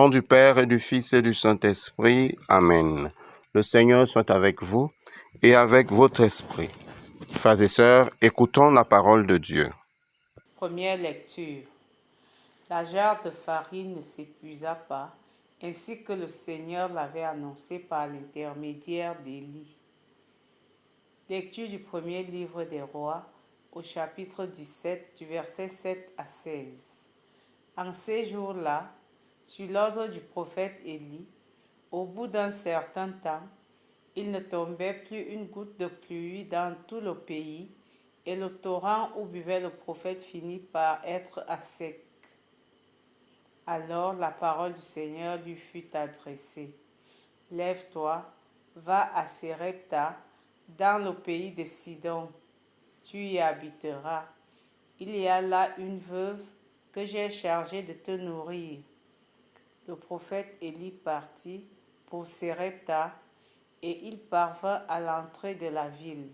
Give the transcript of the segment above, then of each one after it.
nom du Père et du Fils et du Saint-Esprit. Amen. Le Seigneur soit avec vous et avec votre esprit. Frères et sœurs, écoutons la parole de Dieu. Première lecture. La jarre de farine ne s'épuisa pas, ainsi que le Seigneur l'avait annoncé par l'intermédiaire d'Élie. Lecture du premier livre des Rois, au chapitre 17, du verset 7 à 16. En ces jours-là, sur l'ordre du prophète Élie, au bout d'un certain temps, il ne tombait plus une goutte de pluie dans tout le pays, et le torrent où buvait le prophète finit par être à sec. Alors la parole du Seigneur lui fut adressée. Lève-toi, va à Sérepta, dans le pays de Sidon. Tu y habiteras. Il y a là une veuve que j'ai chargée de te nourrir. Le prophète Élie partit pour Sérepta, et il parvint à l'entrée de la ville.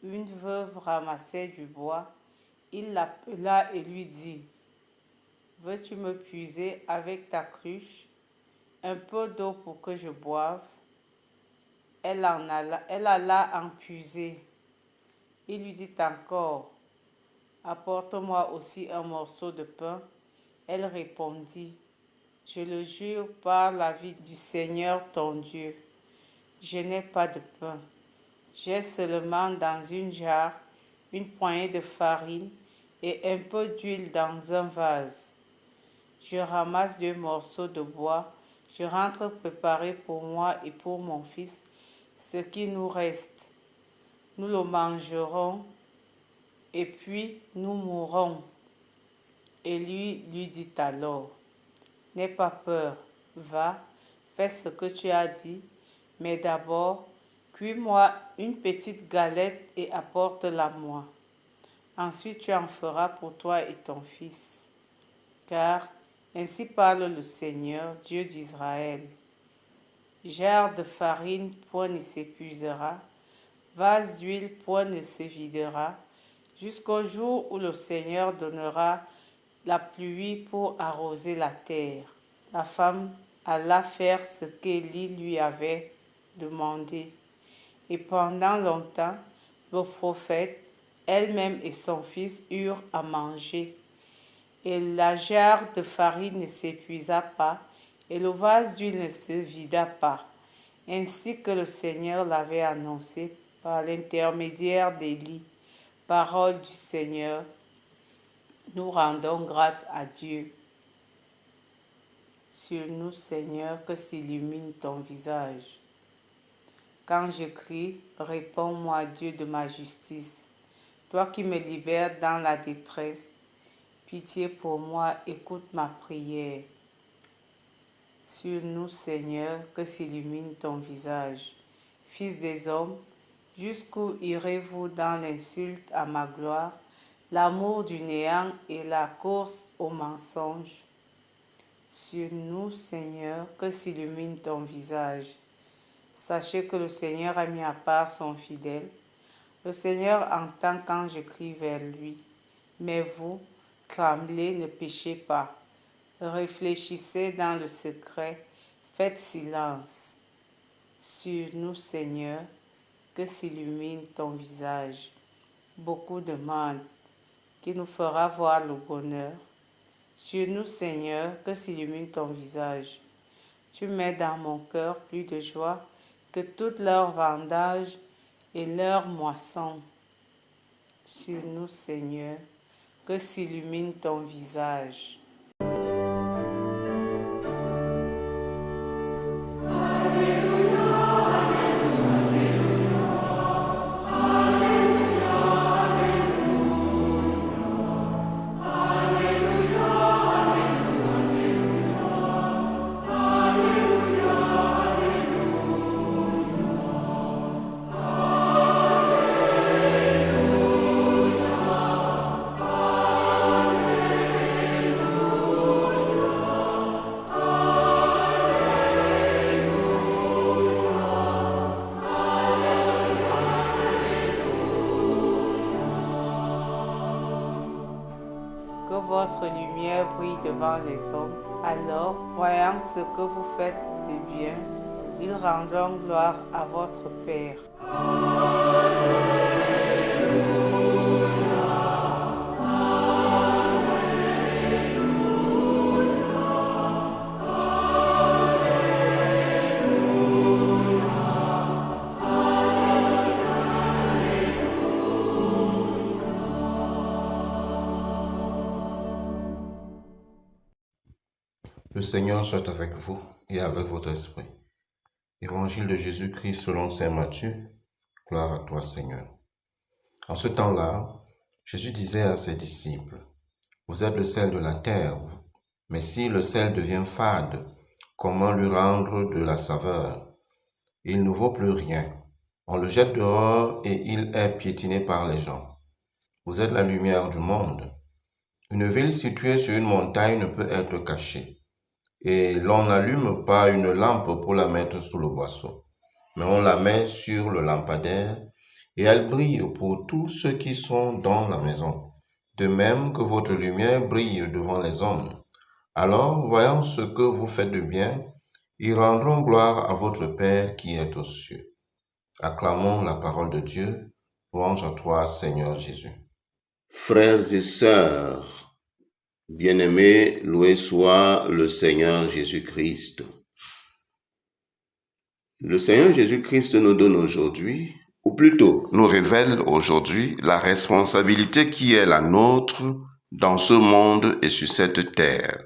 Une veuve ramassait du bois. Il l'appela et lui dit: veux-tu me puiser avec ta cruche un peu d'eau pour que je boive? Elle alla en puiser. Il lui dit encore: apporte-moi aussi un morceau de pain. Elle répondit: je le jure par la vie du Seigneur ton Dieu, je n'ai pas de pain. J'ai seulement dans une jarre une poignée de farine et un peu d'huile dans un vase. Je ramasse 2 morceaux de bois. Je rentre préparer pour moi et pour mon fils ce qui nous reste. Nous le mangerons et puis nous mourrons. Et lui dit alors: n'aie pas peur, va, fais ce que tu as dit, mais d'abord, cuis-moi une petite galette et apporte-la moi. Ensuite tu en feras pour toi et ton fils. Car ainsi parle le Seigneur, Dieu d'Israël. Jarre de farine, point ne s'épuisera, vase d'huile, point ne se videra, jusqu'au jour où le Seigneur donnera la pluie pour arroser la terre. La femme alla faire ce qu'Élie lui avait demandé. Et pendant longtemps, le prophète, elle-même et son fils eurent à manger. Et la jarre de farine ne s'épuisa pas, et le vase d'huile ne se vida pas, ainsi que le Seigneur l'avait annoncé par l'intermédiaire d'Élie. Parole du Seigneur. Nous rendons grâce à Dieu. Sur nous, Seigneur, que s'illumine ton visage. Quand je crie, réponds-moi, Dieu de ma justice. Toi qui me libères dans la détresse, pitié pour moi, écoute ma prière. Sur nous, Seigneur, que s'illumine ton visage. Fils des hommes, jusqu'où irez-vous dans l'insulte à ma gloire, l'amour du néant et la course au mensonge? Sur nous, Seigneur, que s'illumine ton visage. Sachez que le Seigneur a mis à part son fidèle. Le Seigneur entend quand je crie vers lui. Mais vous, tremblez, ne péchez pas. Réfléchissez dans le secret, faites silence. Sur nous, Seigneur, que s'illumine ton visage. Beaucoup demandent: qui nous fera voir le bonheur? Sur nous, Seigneur, que s'illumine ton visage. Tu mets dans mon cœur plus de joie que toutes leurs vendages et leurs moissons. Sur nous, Seigneur, que s'illumine ton visage. que votre lumière brille devant les hommes. Alors, voyant ce que vous faites de bien, ils rendront gloire à votre Père. Le Seigneur soit avec vous et avec votre esprit. Évangile de Jésus-Christ selon saint Matthieu. Gloire à toi, Seigneur. En ce temps-là, Jésus disait à ses disciples, « Vous êtes le sel de la terre, mais si le sel devient fade, comment lui rendre de la saveur? Il ne vaut plus rien. On le jette dehors et il est piétiné par les gens. Vous êtes la lumière du monde. Une ville située sur une montagne ne peut être cachée. Et l'on n'allume pas une lampe pour la mettre sous le boisseau, mais on la met sur le lampadaire, et elle brille pour tous ceux qui sont dans la maison, de même que votre lumière brille devant les hommes. Alors, voyant ce que vous faites de bien, ils rendront gloire à votre Père qui est aux cieux. Acclamons la parole de Dieu. Louange à toi, Seigneur Jésus. Frères et sœurs, bien-aimés, loué soit le Seigneur Jésus-Christ. Le Seigneur Jésus-Christ nous donne aujourd'hui, ou plutôt Nous révèle aujourd'hui la responsabilité qui est la nôtre dans ce monde et sur cette terre.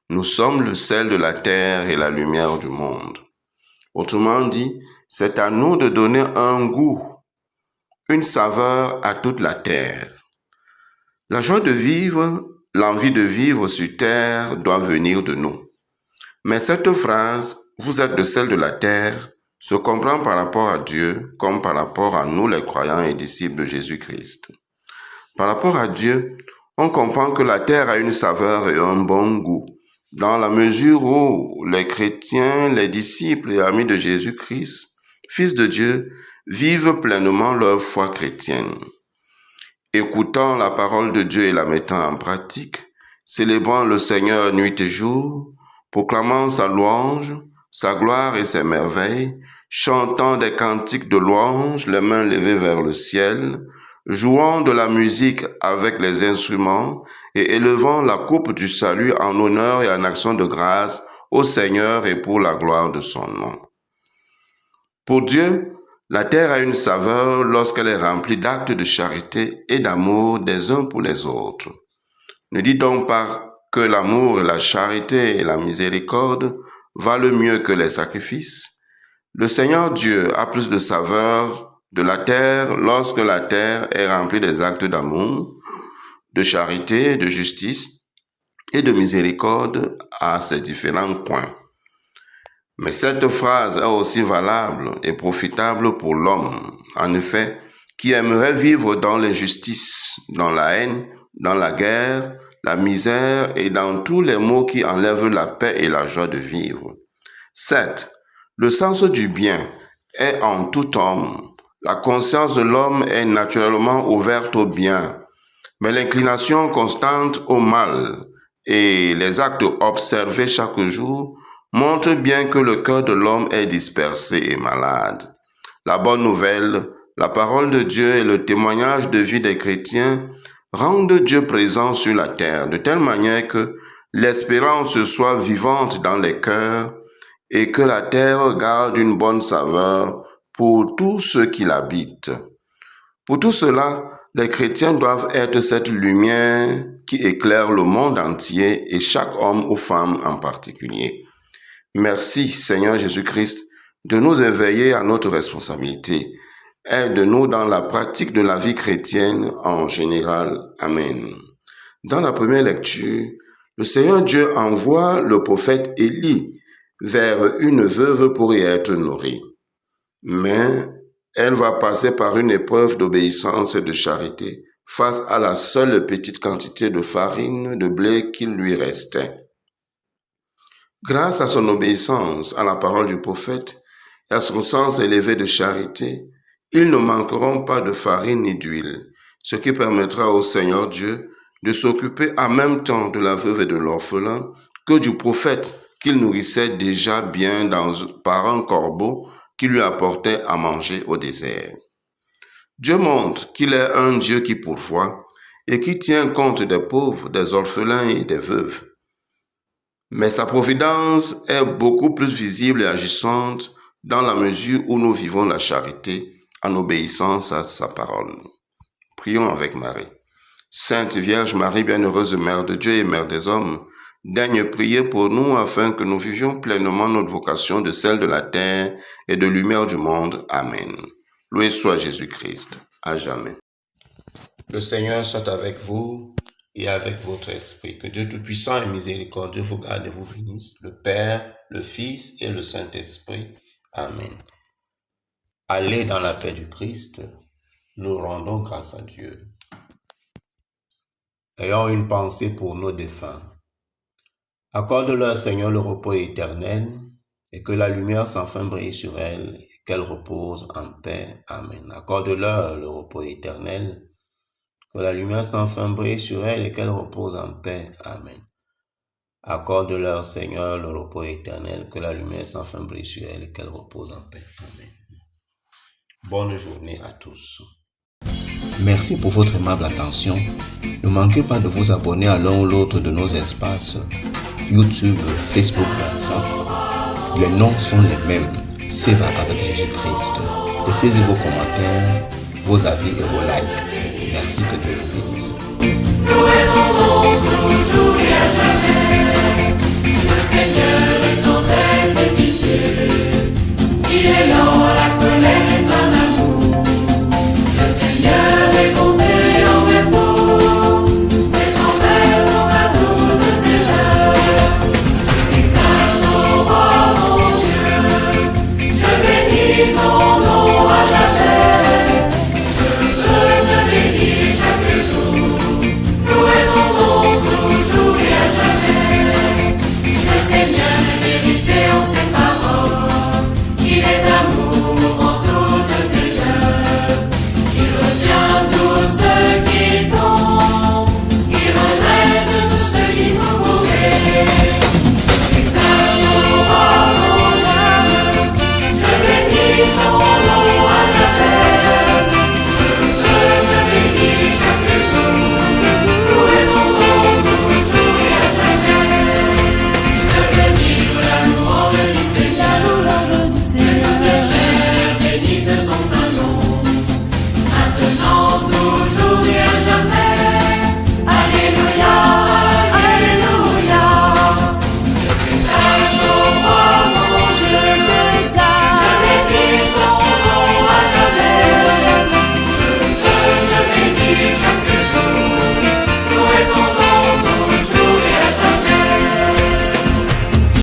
Nous sommes le sel de la terre et la lumière du monde. Autrement dit, c'est à nous de donner un goût, une saveur à toute la terre. La joie de vivre, l'envie de vivre sur terre doit venir de nous. Mais cette phrase, vous êtes le sel de la terre, se comprend par rapport à Dieu comme par rapport à nous les croyants et disciples de Jésus-Christ. Par rapport à Dieu, on comprend que la terre a une saveur et un bon goût, dans la mesure où les chrétiens, les disciples et amis de Jésus-Christ, Fils de Dieu, vivent pleinement leur foi chrétienne. Écoutant la parole de Dieu et la mettant en pratique, célébrant le Seigneur nuit et jour, proclamant sa louange, sa gloire et ses merveilles, chantant des cantiques de louange, les mains levées vers le ciel, jouant de la musique avec les instruments et élevant la coupe du salut en honneur et en action de grâce au Seigneur et pour la gloire de son nom. Pour Dieu, la terre a une saveur lorsqu'elle est remplie d'actes de charité et d'amour des uns pour les autres. Ne dis donc pas que l'amour et la charité et la miséricorde valent mieux que les sacrifices. Le Seigneur Dieu a plus de saveur de la terre lorsque la terre est remplie des actes d'amour, de charité, de justice et de miséricorde à ses différents coins. Mais cette phrase est aussi valable et profitable pour l'homme, en effet, qui aimerait vivre dans l'injustice, dans la haine, dans la guerre, la misère et dans tous les maux qui enlèvent la paix et la joie de vivre. Certes, le sens du bien est en tout homme. La conscience de l'homme est naturellement ouverte au bien, mais l'inclination constante au mal et les actes observés chaque jour montrent bien que le cœur de l'homme est dispersé et malade. La bonne nouvelle, la parole de Dieu et le témoignage de vie des chrétiens rendent Dieu présent sur la terre, de telle manière que l'espérance soit vivante dans les cœurs et que la terre garde une bonne saveur pour tous ceux qui l'habitent. Pour tout cela, les chrétiens doivent être cette lumière qui éclaire le monde entier et chaque homme ou femme en particulier. Merci, Seigneur Jésus-Christ, de nous éveiller à notre responsabilité. Aide-nous dans la pratique de la vie chrétienne en général. Amen. Dans la première lecture, le Seigneur Dieu envoie le prophète Élie vers une veuve pour y être nourrie. Mais elle va passer par une épreuve d'obéissance et de charité face à la seule petite quantité de farine de blé qu'il lui restait. Grâce à son obéissance à la parole du prophète et à son sens élevé de charité, ils ne manqueront pas de farine ni d'huile, ce qui permettra au Seigneur Dieu de s'occuper en même temps de la veuve et de l'orphelin que du prophète qu'il nourrissait déjà bien par un corbeau qui lui apportait à manger au désert. Dieu montre qu'il est un Dieu qui pourvoit et qui tient compte des pauvres, des orphelins et des veuves. Mais sa providence est beaucoup plus visible et agissante dans la mesure où nous vivons la charité en obéissance à sa parole. Prions avec Marie. Sainte Vierge Marie, bienheureuse Mère de Dieu et Mère des hommes, daigne prier pour nous afin que nous vivions pleinement notre vocation de celle de la terre et de lumière du monde. Amen. Loué soit Jésus-Christ, à jamais. Le Seigneur soit avec vous et avec votre esprit. Que Dieu Tout-Puissant et Miséricordieux vous garde et vous bénisse, le Père, le Fils et le Saint-Esprit. Amen. Allez dans la paix du Christ. Nous rendons grâce à Dieu. Ayons une pensée pour nos défunts. Accorde-leur, Seigneur, le repos éternel, et que la lumière sans fin brille sur elles, et qu'elles reposent en paix. Amen. Accorde-leur le repos éternel, que la lumière sans fin brille sur elles, et qu'elles reposent en paix. Amen. Accorde-leur, Seigneur, le repos éternel, que la lumière sans fin brille sur elles, et qu'elles reposent en paix. Amen. Bonne journée à tous. Merci pour votre aimable attention. Ne manquez pas de vous abonner à l'un ou l'autre de nos espaces YouTube, Facebook, WhatsApp. Les noms sont les mêmes. Seva avec Jésus-Christ. Laissez vos commentaires, vos avis et vos likes. Merci, que Dieu vous bénisse.